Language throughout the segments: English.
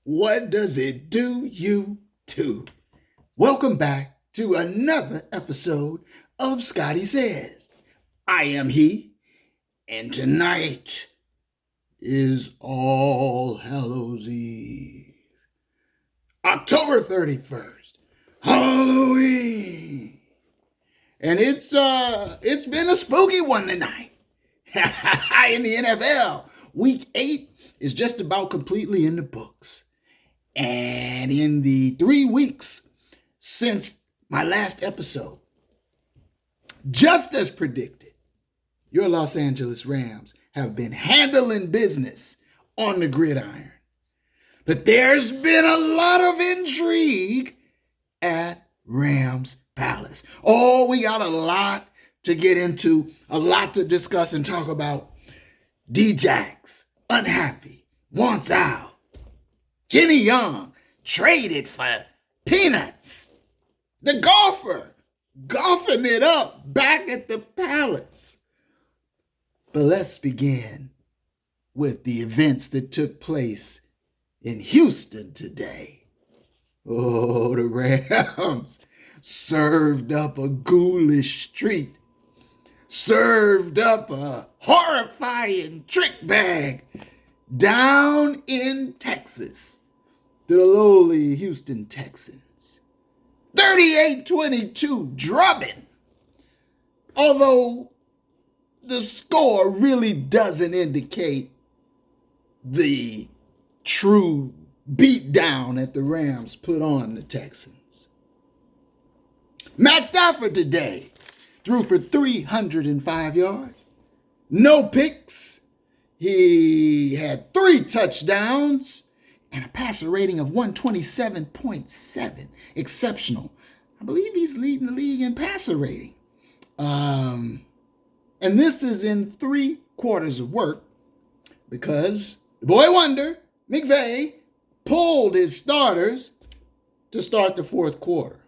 What does it do you to? Welcome back to another episode of Scotty Says. I am he, and tonight is All Hallows Eve. October 31st, Halloween. And it's been a spooky one tonight. In the NFL, week 8 is just about completely in the books. And in the 3 weeks since my last episode, just as predicted, your Los Angeles Rams have been handling business on the gridiron. But there's been a lot of intrigue at Rams Palace. Oh, we got a lot to get into, a lot to discuss and talk about. DJax, unhappy, wants out. Kenny Young, traded for peanuts. The golfer, golfing it up back at the Palace. But let's begin with the events that took place in Houston today. Oh, the Rams served up a ghoulish treat. Served up a horrifying trick bag down in Texas to the lowly Houston Texans. 38-22 drubbing. Although the score really doesn't indicate the true beatdown that the Rams put on the Texans. Matt Stafford today threw for 305 yards. No picks. He had 3 touchdowns and a passer rating of 127.7. Exceptional. I believe he's leading the league in passer rating. And this is in 3 quarters of work because the boy wonder, McVay, pulled his starters to start the 4th quarter.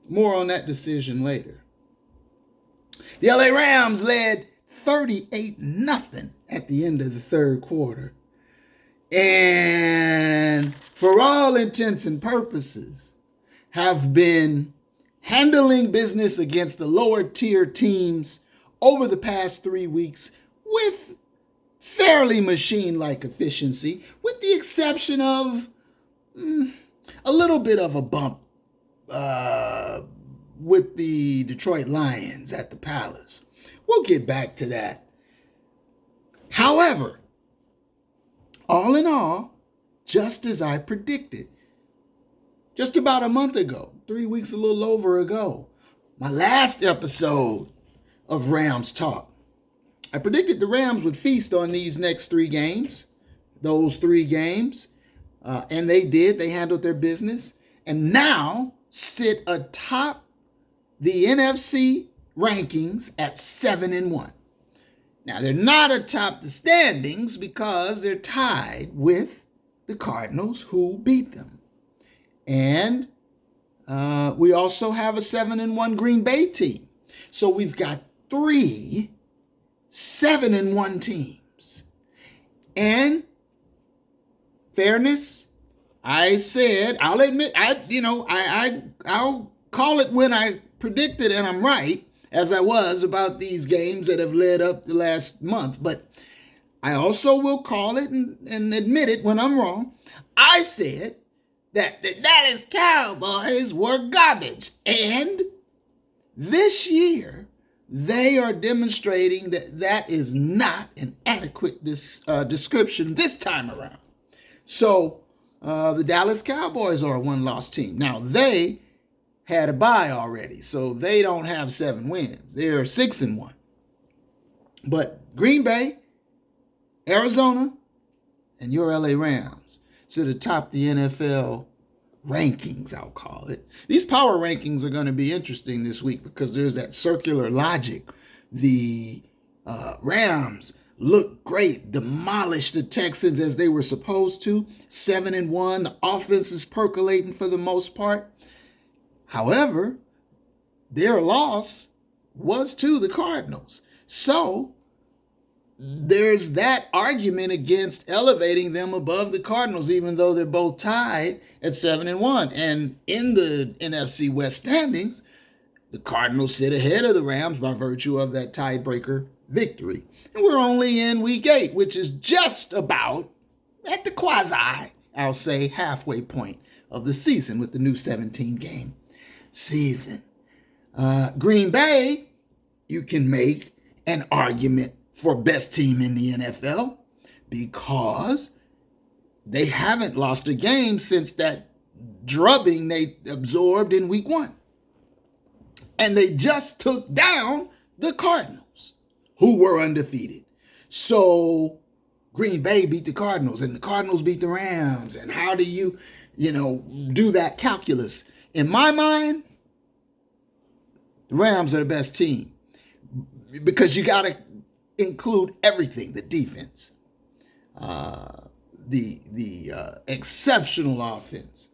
More on that decision later. The LA Rams led 38-0 at the end of the 3rd quarter. And for all intents and purposes, have been handling business against the lower tier teams over the past 3 weeks with fairly machine-like efficiency, with the exception of a little bit of a bump with the Detroit Lions at the Palace. We'll get back to that. However, all in all, just as I predicted, just about a month ago, 3 weeks, a little over ago, my last episode of Rams Talk, I predicted the Rams would feast on these next 3 games, those 3 games, and they did. They handled their business, and now sit atop the NFC rankings at 7-1. Now, they're not atop the standings because they're tied with the Cardinals, who beat them. And we also have a 7-1 Green Bay team. So we've got 3 7-1 teams. And fairness, I said, I'll admit, I'll call it when I predicted and I'm right, as I was about these games that have led up the last month. But I also will call it and admit it when I'm wrong. I said that the Dallas Cowboys were garbage. And this year, they are demonstrating that that is not an adequate description this time around. So the Dallas Cowboys are a 1-loss team. Now, they had a bye already, so they don't have 7 wins. They're 6-1. But Green Bay, Arizona, and your LA Rams sit atop the NFL rankings, I'll call it. These power rankings are going to be interesting this week because there's that circular logic. The Rams look great, demolished the Texans as they were supposed to. 7-1, the offense is percolating for the most part. However, their loss was to the Cardinals. So there's that argument against elevating them above the Cardinals, even though they're both tied at 7-1. And in the NFC West standings, the Cardinals sit ahead of the Rams by virtue of that tiebreaker victory. And we're only in week 8, which is just about at the quasi, I'll say, halfway point of the season with the new 17-game season. Green Bay, you can make an argument for best team in the NFL because they haven't lost a game since that drubbing they absorbed in week 1. And they just took down the Cardinals, who were undefeated. So Green Bay beat the Cardinals and the Cardinals beat the Rams. And how do you do that calculus? In my mind, the Rams are the best team because you got to include everything: the defense, the exceptional offense.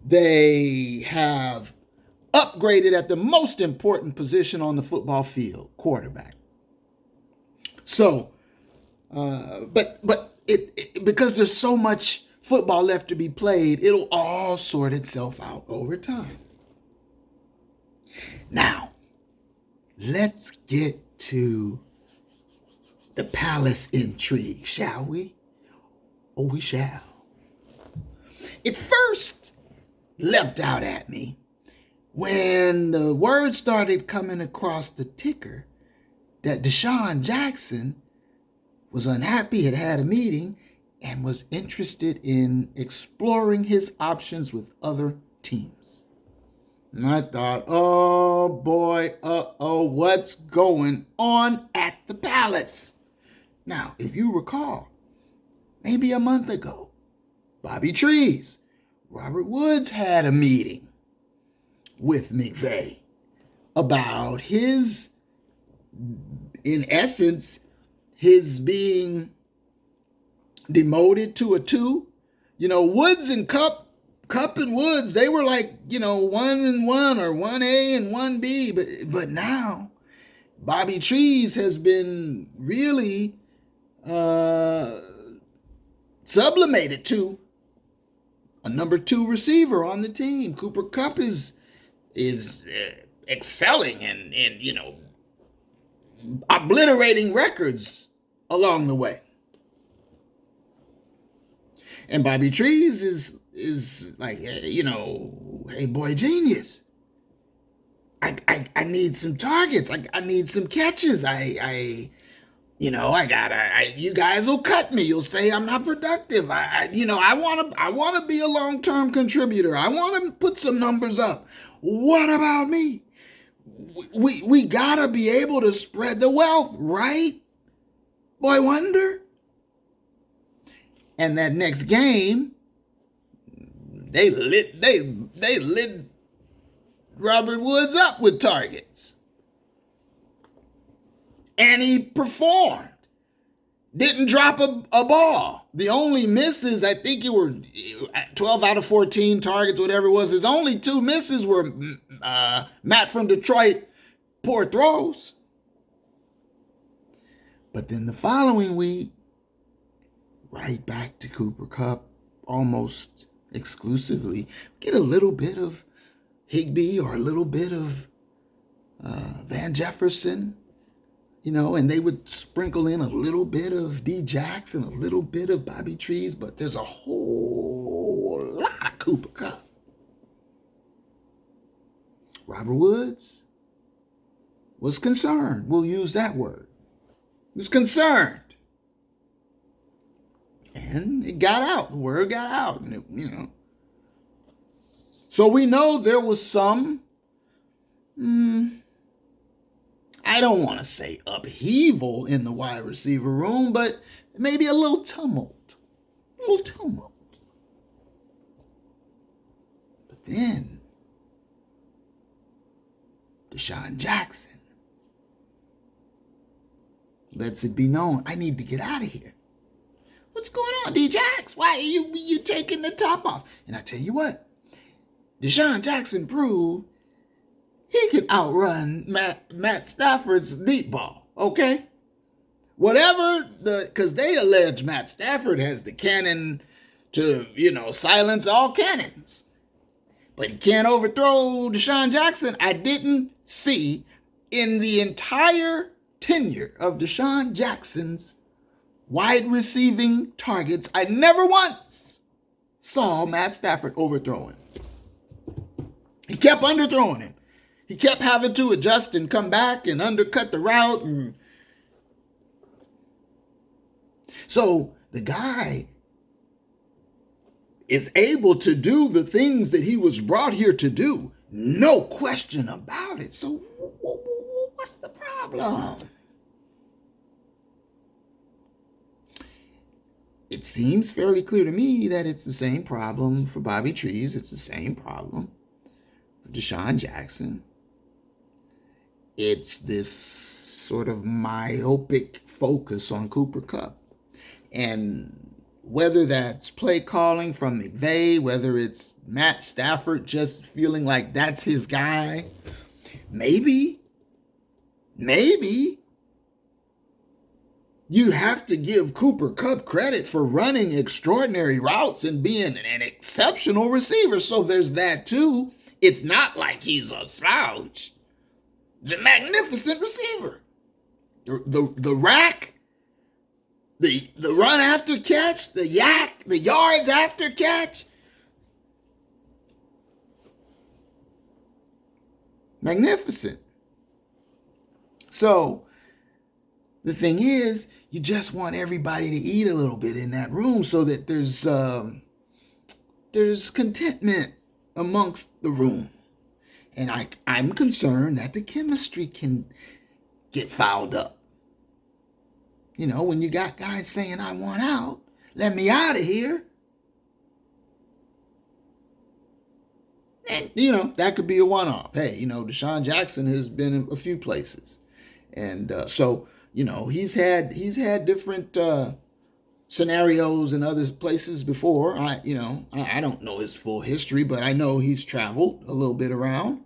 They have upgraded at the most important position on the football field, quarterback. So, but because there's so much football left to be played, it'll all sort itself out over time. Now, let's get to the palace intrigue, shall we? Oh, we shall. It first leapt out at me when the word started coming across the ticker that Deshaun Jackson was unhappy, had had a meeting, and was interested in exploring his options with other teams. And I thought, oh boy, what's going on at the palace? Now, if you recall, maybe a month ago, Bobby Trees, Robert Woods had a meeting with McVay about his, in essence, his being demoted to a 2. Woods and Cup and Woods, they were like, 1-1 or 1A and 1B. But now Bobby Trees has been really sublimated to a number 2 receiver on the team. Cooper Kupp is excelling and obliterating records along the way. And Bobby Trees is like, hey boy, genius. I need some targets. I need some catches. You guys will cut me. You'll say I'm not productive. I want to be a long-term contributor. I want to put some numbers up. What about me? We gotta be able to spread the wealth, right? Boy wonder. And that next game, they lit Robert Woods up with targets. And he performed. Didn't drop a ball. The only misses, I think it were 12 out of 14 targets, whatever it was. His only 2 misses were Matt from Detroit, poor throws. But then the following week, right back to Cooper Kupp, almost exclusively. Get a little bit of Higbee or a little bit of Van Jefferson. And they would sprinkle in a little bit of DJax and a little bit of Bobby Trees, but there's a whole lot of Cooper Kupp. Robert Woods was concerned. We'll use that word. He was concerned. And it got out. The word got out. And So we know there was some I don't want to say upheaval in the wide receiver room, but maybe a little tumult. But then, Deshaun Jackson lets it be known, I need to get out of here. What's going on, DJax? Why are you taking the top off? And I tell you what, Deshaun Jackson proved he can outrun Matt Stafford's deep ball, okay? Whatever because they allege Matt Stafford has the cannon to, silence all cannons. But he can't overthrow Deshaun Jackson. I didn't see in the entire tenure of Deshaun Jackson's wide receiving targets, I never once saw Matt Stafford overthrow him. He kept underthrowing him. He kept having to adjust and come back and undercut the route. So the guy is able to do the things that he was brought here to do. No question about it. So what's the problem? It seems fairly clear to me that it's the same problem for Bobby Trees. It's the same problem for Deshaun Jackson. It's this sort of myopic focus on Cooper Kupp. And whether that's play calling from McVay, whether it's Matt Stafford just feeling like that's his guy, maybe you have to give Cooper Kupp credit for running extraordinary routes and being an exceptional receiver. So there's that too. It's not like he's a slouch. He's a magnificent receiver. The rack, the run after catch, the yards after catch. Magnificent. So the thing is, you just want everybody to eat a little bit in that room so that there's contentment amongst the room. And I'm concerned that the chemistry can get fouled up. When you got guys saying, I want out, let me out of here. And, that could be a one-off. Hey, Deshaun Jackson has been in a few places. And so, he's had different scenarios in other places before. I don't know his full history, but I know he's traveled a little bit around.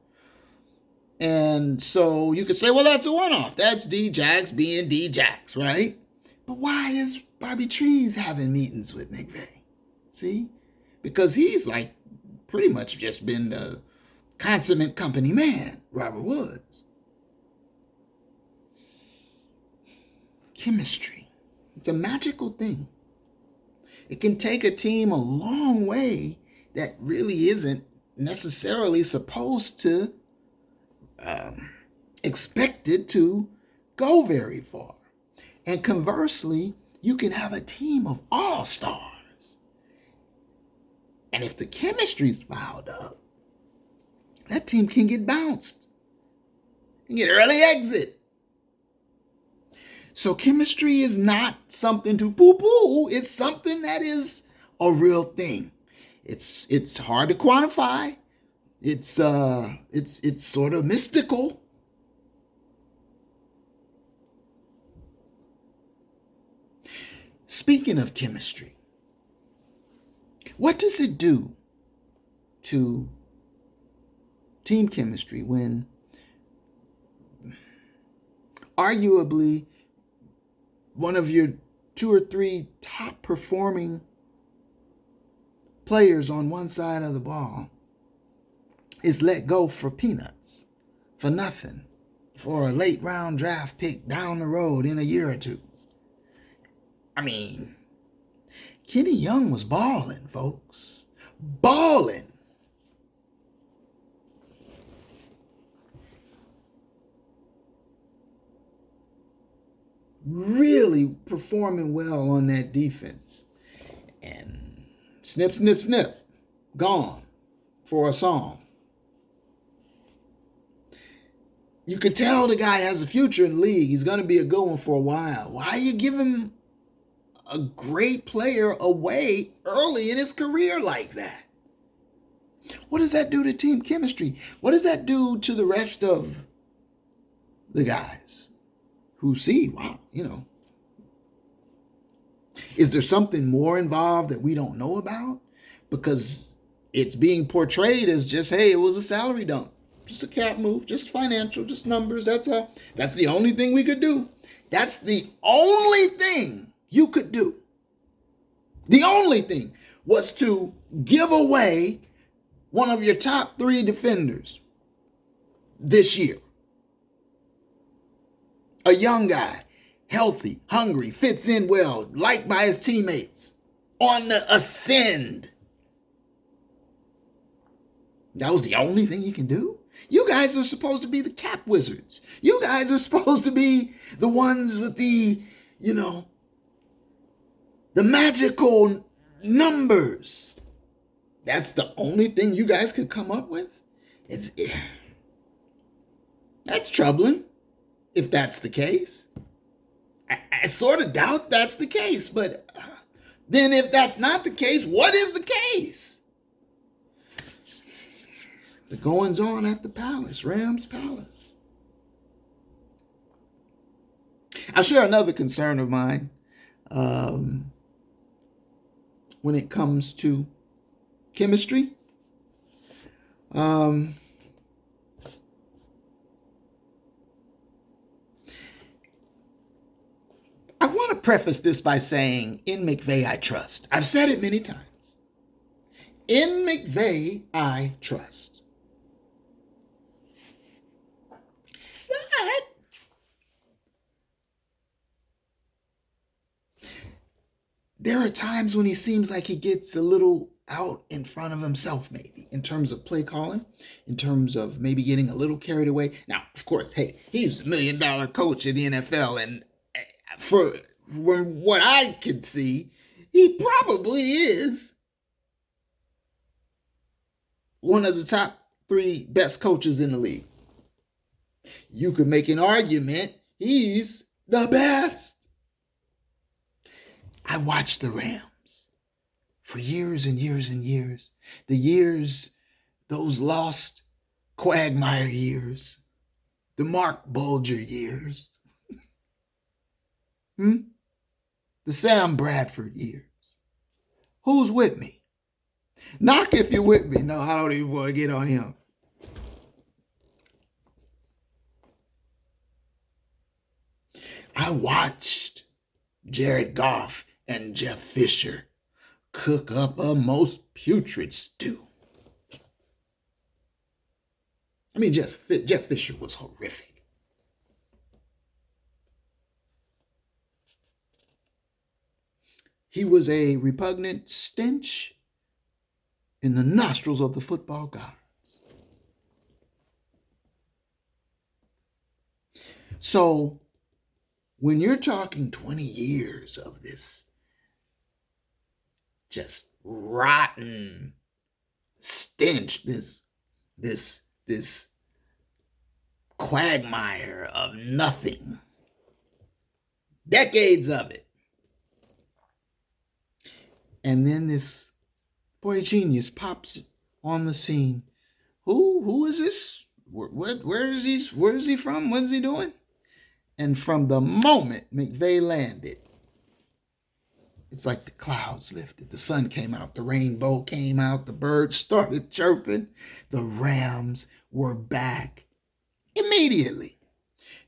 And so you could say, well, that's a one-off. That's DJax being DJax, right? But why is Bobby Trees having meetings with McVay? See? Because he's like pretty much just been the consummate company man, Robert Woods. Chemistry. It's a magical thing. It can take a team a long way that really isn't necessarily supposed to expected to go very far. And conversely, you can have a team of all-stars. And if the chemistry's fouled up, that team can get bounced and get early exit. So chemistry is not something to poo-poo. It's something that is a real thing. It's hard to quantify. It's sort of mystical. Speaking of chemistry, what does it do to team chemistry when arguably one of your 2 or 3 top performing players on one side of the ball is let go for peanuts, for nothing, for a late round draft pick down the road in a year or two? I mean, Kenny Young was balling, folks. Balling. Really performing well on that defense. And snip, snip, snip. Gone for a song. You could tell the guy has a future in the league. He's going to be a good one for a while. Why are you giving a great player away early in his career like that? What does that do to team chemistry? What does that do to the rest of the guys who see, wow, is there something more involved that we don't know about? Because it's being portrayed as just, hey, it was a salary dump. Just a cap move, just financial, just numbers. That's the only thing we could do. That's the only thing you could do. The only thing was to give away one of your top 3 defenders this year. A young guy, healthy, hungry, fits in well, liked by his teammates, on the ascend. That was the only thing you can do? You guys are supposed to be the cap wizards. You guys are supposed to be the ones with the magical numbers. That's the only thing you guys could come up with? That's troubling, if that's the case. I sort of doubt that's the case, but then if that's not the case, what is the case? The goings on at the palace, Rams Palace. I'll share another concern of mine when it comes to chemistry. I want to preface this by saying, in McVay I trust. I've said it many times. In McVay I trust. But there are times when he seems like he gets a little out in front of himself, maybe, in terms of play calling, in terms of maybe getting a little carried away. Now, of course, hey, he's $1 million coach in the NFL, and from what I could see, he probably is one of the top 3 best coaches in the league. You could make an argument he's the best. I watched the Rams for years and years and years. The years, those lost Quagmire years, the Mark Bulger years, the Sam Bradford years. Who's with me? Knock if you're with me. No, I don't even want to get on him. I watched Jared Goff and Jeff Fisher cook up a most putrid stew. I mean, Jeff Fisher was horrific. He was a repugnant stench in the nostrils of the football gods. So, when you're talking 20 years of this just rotten stench, this quagmire of nothing, decades of it, and then this boy genius pops on the scene. Who is this? Where is he from? What is he doing? And from the moment McVay landed, it's like the clouds lifted. The sun came out. The rainbow came out. The birds started chirping. The Rams were back immediately.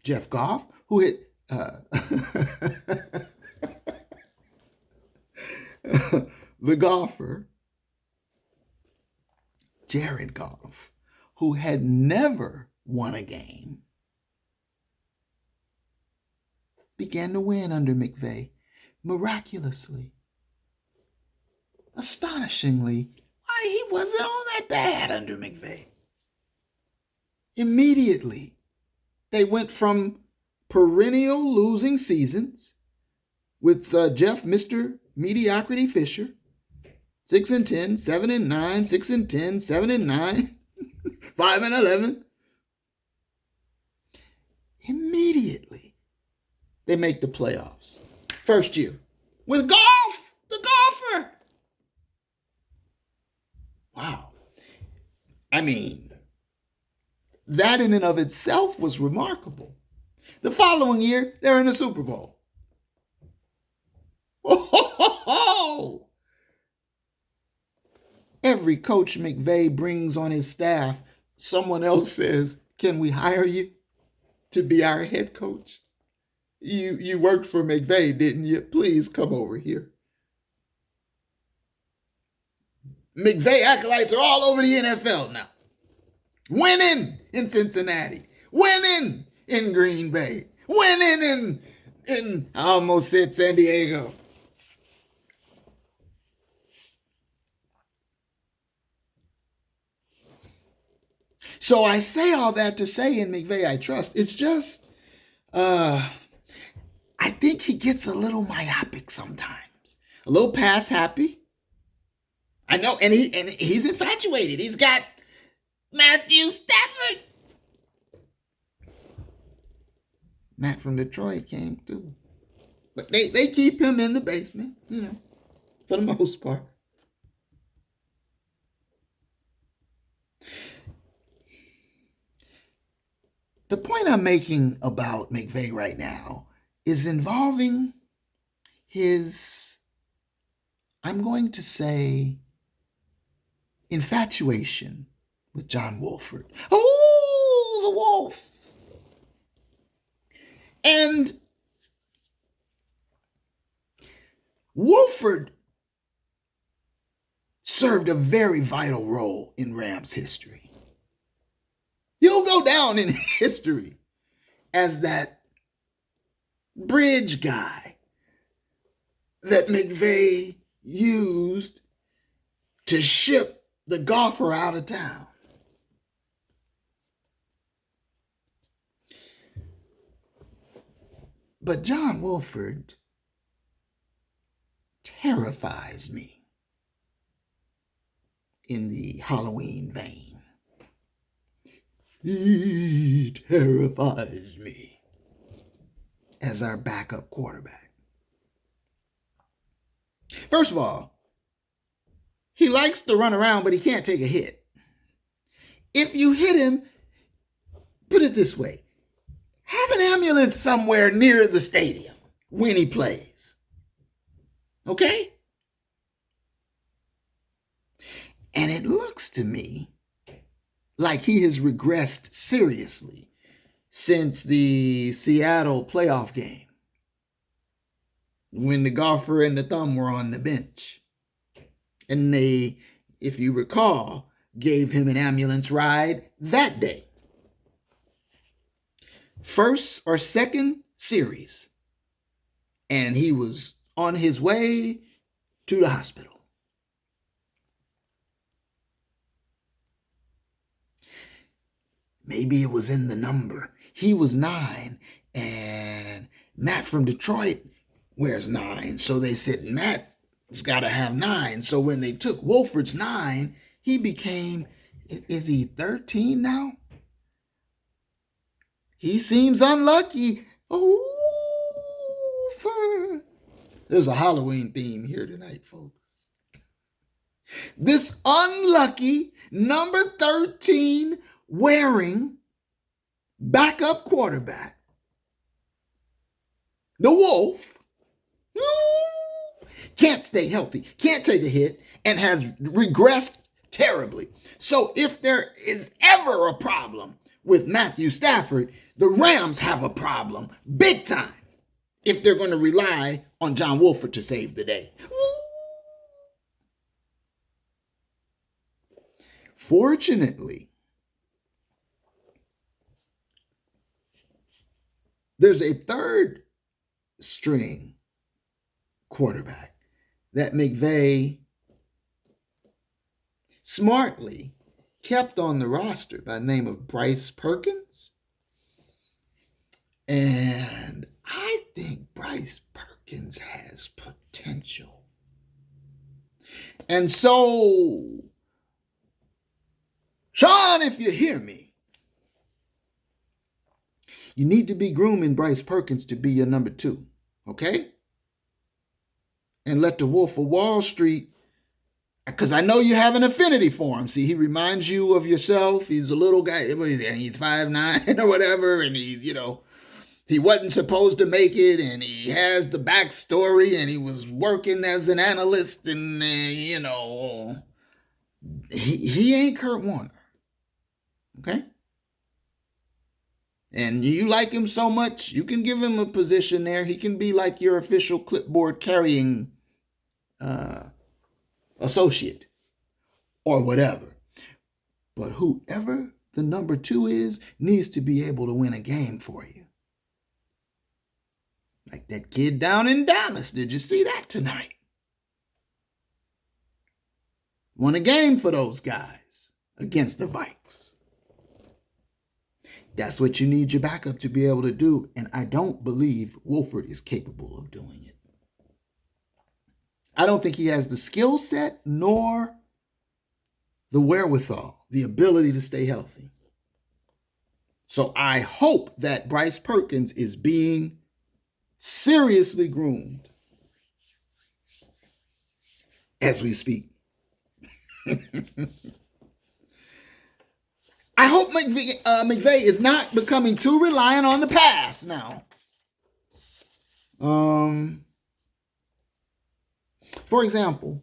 Jeff Goff, who hit the golfer, Jared Goff, who had never won a game, began to win under McVay miraculously, astonishingly. Why, he wasn't all that bad under McVay. Immediately, they went from perennial losing seasons with Jeff Mr. Mediocrity Fisher, 6-10, 7-9, 6-10, 7-9, 5-11. Immediately, they make the playoffs. First year. With Goff, the golfer. Wow. I mean, that in and of itself was remarkable. The following year, they're in the Super Bowl. Oh! Every coach McVay brings on his staff, someone else says, "Can we hire you to be our head coach?" You worked for McVay, didn't you? Please come over here. McVay acolytes are all over the NFL now. Winning in Cincinnati. Winning in Green Bay. Winning in I almost said San Diego. So I say all that to say in McVay I trust. It's just I think he gets a little myopic sometimes. A little pass happy. I know, and he's infatuated. He's got Matthew Stafford. Matt from Detroit came too. But they keep him in the basement, for the most part. The point I'm making about McVay right now is involving his, I'm going to say, infatuation with John Wolford. Oh, the Wolf! And Wolford served a very vital role in Rams history. He'll go down in history as that bridge guy that McVay used to ship the golfer out of town. But John Wolford terrifies me in the Halloween vein. He terrifies me as our backup quarterback. First of all, he likes to run around, but he can't take a hit. If you hit him, put it this way, have an ambulance somewhere near the stadium when he plays. Okay? And it looks to me like he has regressed seriously since the Seattle playoff game when the golfer and the thumb were on the bench. And they, if you recall, gave him an ambulance ride that day. First or second series. And he was on his way to the hospital. Maybe it was in the number. He was 9, and Matt from Detroit wears 9. So they said Matt's got to have 9. So when they took Wolford's 9, he became, is he 13 now? He seems unlucky. Oh, there's a Halloween theme here tonight, folks. This unlucky number 13 wearing backup quarterback, the Wolf, can't stay healthy, can't take a hit, and has regressed terribly. So if there is ever a problem with Matthew Stafford, the Rams have a problem big time if they're going to rely on John Wolford to save the day. Fortunately, there's a third string quarterback that McVay smartly kept on the roster by the name of Bryce Perkins. And I think Bryce Perkins has potential. And so, Sean, if you hear me, you need to be grooming Bryce Perkins to be your number 2, okay? And let the Wolf of Wall Street, because I know you have an affinity for him. See, he reminds you of yourself. He's a little guy. He's 5'9" or whatever, and he wasn't supposed to make it, and he has the backstory, and he was working as an analyst, and he ain't Kurt Warner, okay? And you like him so much, you can give him a position there. He can be like your official clipboard carrying associate or whatever. But whoever the number 2 is needs to be able to win a game for you. Like that kid down in Dallas. Did you see that tonight? Won a game for those guys against the Vikes. That's what you need your backup to be able to do. And I don't believe Wolford is capable of doing it. I don't think he has the skill set nor the wherewithal, the ability to stay healthy. So I hope that Bryce Perkins is being seriously groomed as we speak. I hope McVay is not becoming too reliant on the pass now. For example,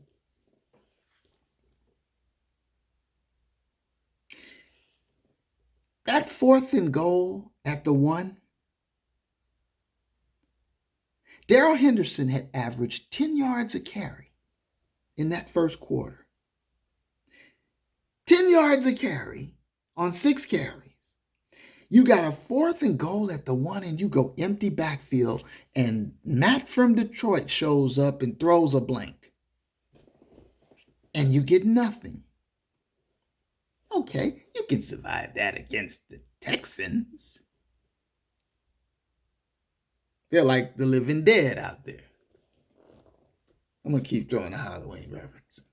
that 4th and goal at the 1, Darrell Henderson had averaged 10 yards a carry in that first quarter. 10 yards a carry on 6 carries. You got a 4th and goal at the 1 and you go empty backfield and Matt from Detroit shows up and throws a blank. And you get nothing. Okay, you can survive that against the Texans. They're like the living dead out there. I'm going to keep throwing the Halloween references.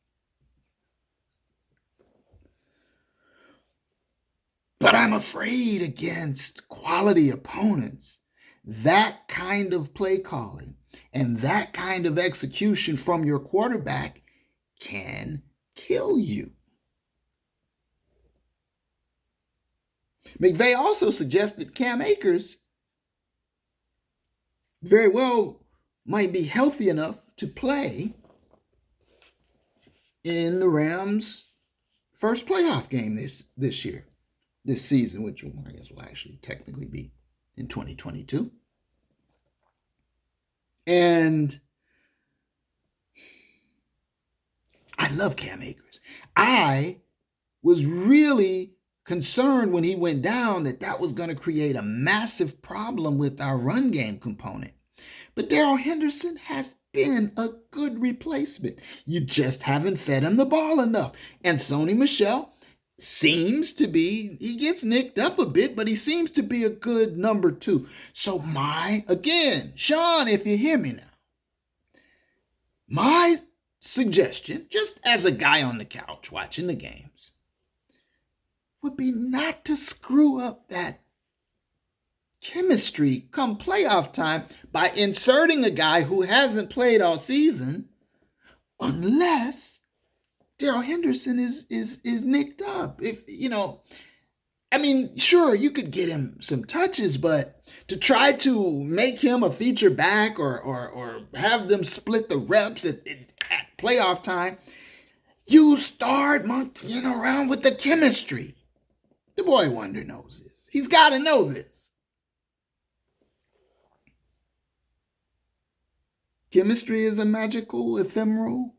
But I'm afraid against quality opponents. That kind of play calling and that kind of execution from your quarterback can kill you. McVay also suggested Cam Akers very well might be healthy enough to play in the Rams' first playoff game this year. This season, which I guess will actually technically be in 2022. And I love Cam Akers. I was really concerned when he went down that was going to create a massive problem with our run game component. But Darrell Henderson has been a good replacement. You just haven't fed him the ball enough. And Sony Michel seems to be, he gets nicked up a bit, but he seems to be a good number 2. So again, Sean, if you hear me now, my suggestion, just as a guy on the couch watching the games, would be not to screw up that chemistry come playoff time by inserting a guy who hasn't played all season, unless Darrell Henderson is nicked up. If sure, you could get him some touches, but to try to make him a feature back or have them split the reps at playoff time, you start monkeying around with the chemistry. The boy Wonder knows this. He's got to know this. Chemistry is a magical, ephemeral,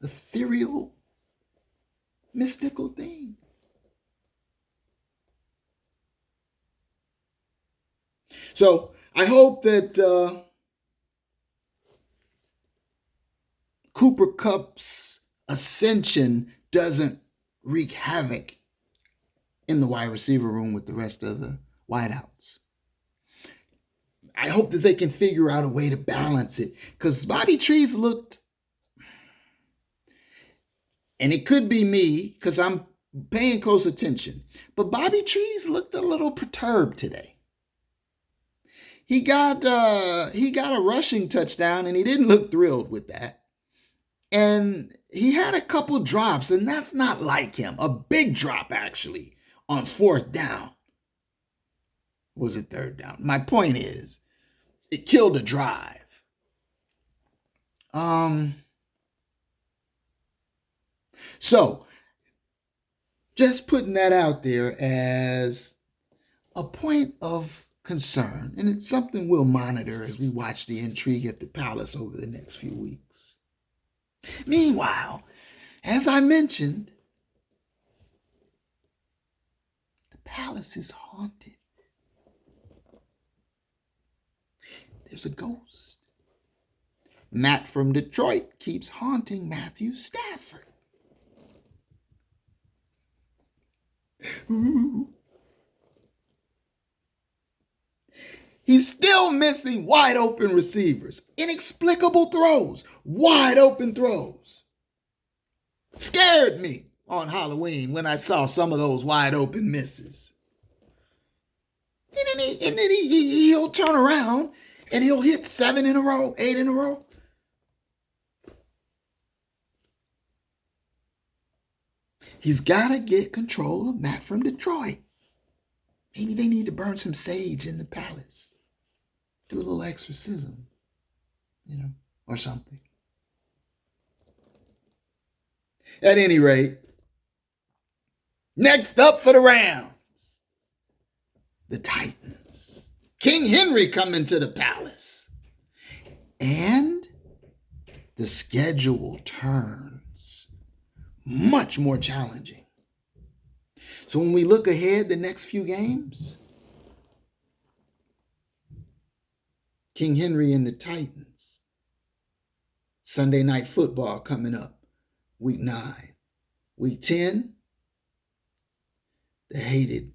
ethereal, mystical thing. So I hope that Cooper Kupp's ascension doesn't wreak havoc in the wide receiver room with the rest of the wideouts. I hope that they can figure out a way to balance it, because Bobby Trees looked, and it could be me because I'm paying close attention, but Bobby Trees looked a little perturbed today. He got a rushing touchdown, and he didn't look thrilled with that. And he had a couple drops, and that's not like him. A big drop, actually, on 4th down. Was it 3rd down? My point is, it killed a drive. So, just putting that out there as a point of concern, and it's something we'll monitor as we watch the intrigue at the palace over the next few weeks. Meanwhile, as I mentioned, the palace is haunted. There's a ghost. Matt from Detroit keeps haunting Matthew Stafford. Ooh. He's still missing wide open receivers. Inexplicable throws. Wide open throws. Scared me on Halloween when I saw some of those wide open misses. And then he'll turn around and he'll hit 7 in a row, 8 in a row. He's got to get control of Matt from Detroit. Maybe they need to burn some sage in the palace. Do a little exorcism, or something. At any rate, next up for the Rams, the Titans. King Henry coming to the palace. And the schedule turns much more challenging. So when we look ahead the next few games, King Henry and the Titans. Sunday Night Football coming up, week 9. Week 10, the hated,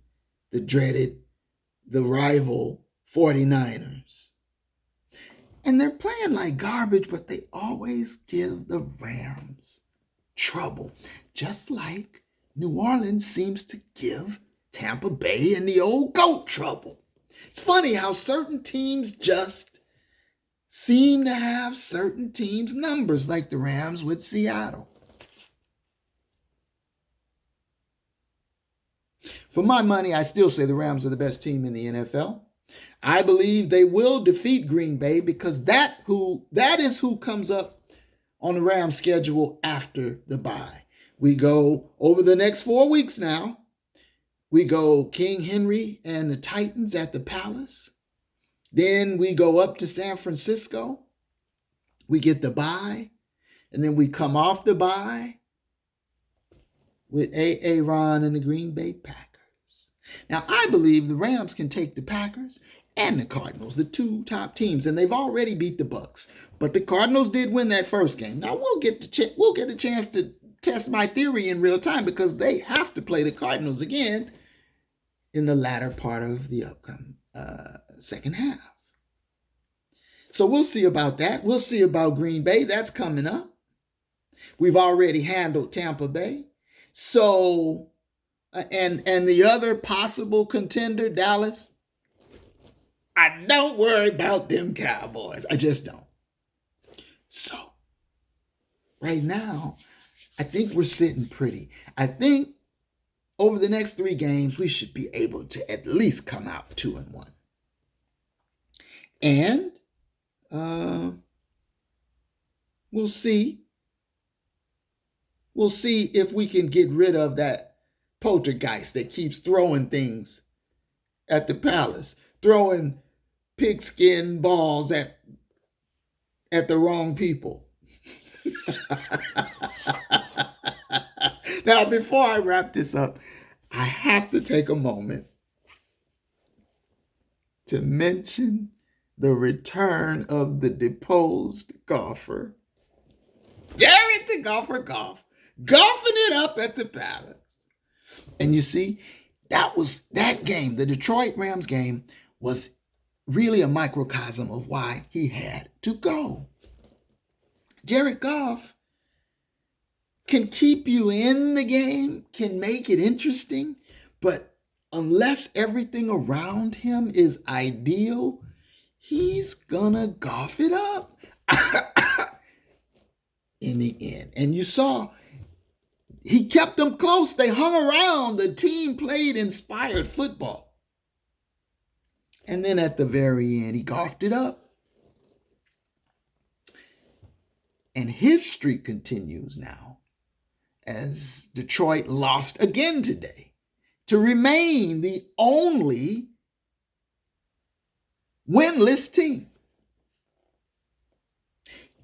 the dreaded, the rival 49ers. And they're playing like garbage, but they always give the Rams trouble. Just like New Orleans seems to give Tampa Bay and the old GOAT trouble. It's funny how certain teams just seem to have certain teams' numbers, like the Rams with Seattle. For my money, I still say the Rams are the best team in the NFL. I believe they will defeat Green Bay because that is who comes up on the Rams schedule after the bye. We go over the next 4 weeks now. We go King Henry and the Titans at the Palace. Then we go up to San Francisco. We get the bye. And then we come off the bye with Aaron and the Green Bay Packers. Now, I believe the Rams can take the Packers and the Cardinals, the two top teams, and they've already beat the Bucs. But the Cardinals did win that first game. Now, we'll get a chance to test my theory in real time because they have to play the Cardinals again in the latter part of the upcoming second half. So we'll see about that. We'll see about Green Bay. That's coming up. We've already handled Tampa Bay. So, and the other possible contender, Dallas, I don't worry about them Cowboys. I just don't. So, right now, I think we're sitting pretty. I think over the next 3 games, we should be able to at least come out 2-1. And we'll see. We'll see if we can get rid of that poltergeist that keeps throwing things at the Palace, throwing pigskin balls at the wrong people. Now, before I wrap this up, I have to take a moment to mention the return of the deposed golfer. Jared the Golfer Goff, golfing it up at the Palace. And you see, that game, the Detroit Rams game, was really a microcosm of why he had to go. Jared Goff can keep you in the game, can make it interesting, but unless everything around him is ideal, he's gonna golf it up in the end. And you saw, he kept them close. They hung around. The team played inspired football. And then at the very end, he golfed it up. And his streak continues now as Detroit lost again today to remain the only winless team.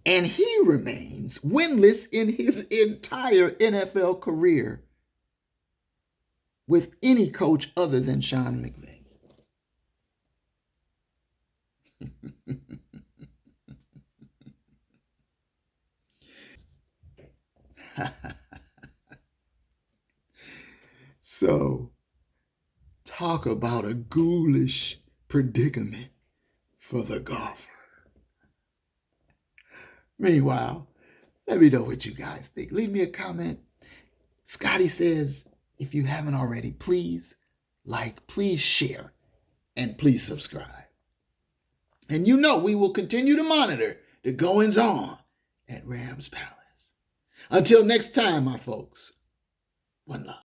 And he remains winless in his entire NFL career with any coach other than Sean McVay. So, talk about a ghoulish predicament for the golfer. Meanwhile, let me know what you guys think. Leave me a comment. Scotty says, if you haven't already, please like, please share, and please subscribe. And you know we will continue to monitor the goings on at Rams Palace. Until next time, my folks, one love.